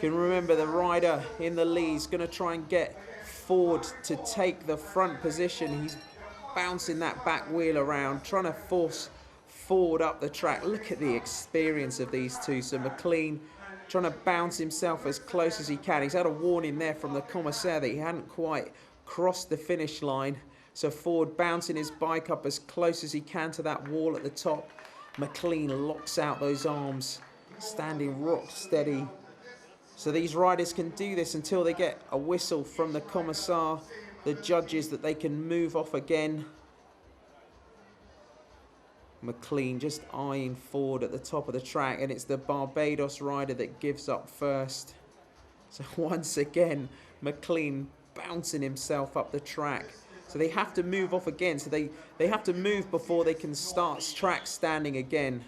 You can remember the rider in the lead is going to try and get Ford to take the front position. He's bouncing that back wheel around, trying to force Ford up the track. Look at the experience of these two. So McLean trying to bounce himself as close as he can. He's had a warning there from the commissaire that he hadn't quite crossed the finish line. So Ford bouncing his bike up as close as he can to that wall at the top. McLean locks out those arms, standing rock steady. So these riders can do this until they get a whistle from the commissaire, the judges, that they can move off again. McLean just eyeing Ford at the top of the track, and it's the Barbados rider that gives up first. So once again, McLean bouncing himself up the track. So they have to move off again. So they have to move before they can start track standing again.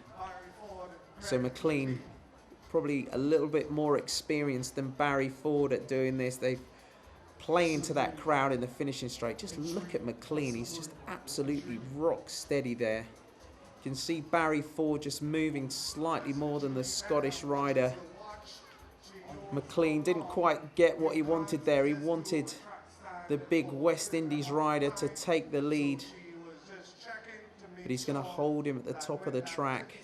So McLean probably a little bit more experienced than Barry Ford at doing this. They play into that crowd in the finishing straight. Just look at McLean. He's just absolutely rock steady there. You can see Barry Ford just moving slightly more than the Scottish rider. McLean didn't quite get what he wanted there. He wanted the big West Indies rider to take the lead, but he's going to hold him at the top of the track.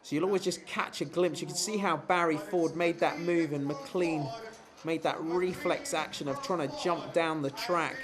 So you'll always just catch a glimpse. You can see how Barry Ford made that move, and McLean made that reflex action of trying to jump down the track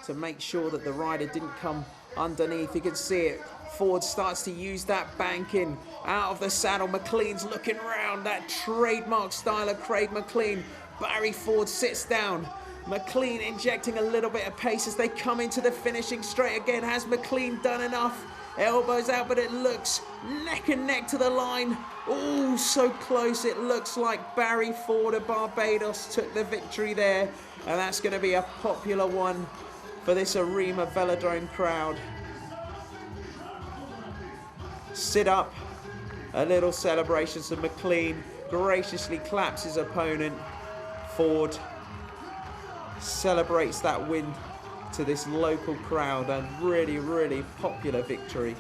to make sure that the rider didn't come underneath. You can see it. Ford starts to use that banking out of the saddle. McLean's looking round, that trademark style of Craig McLean. Barry Ford sits down. McLean injecting a little bit of pace as they come into the finishing straight again. Has McLean done enough? Elbows out, but it looks neck and neck to the line. Oh, so close. It looks like Barry Ford of Barbados took the victory there. And that's going to be a popular one for this Arima Velodrome crowd. Sit up. A little celebration. So McLean graciously claps his opponent. Ford celebrates that win to this local crowd, and really, really popular victory.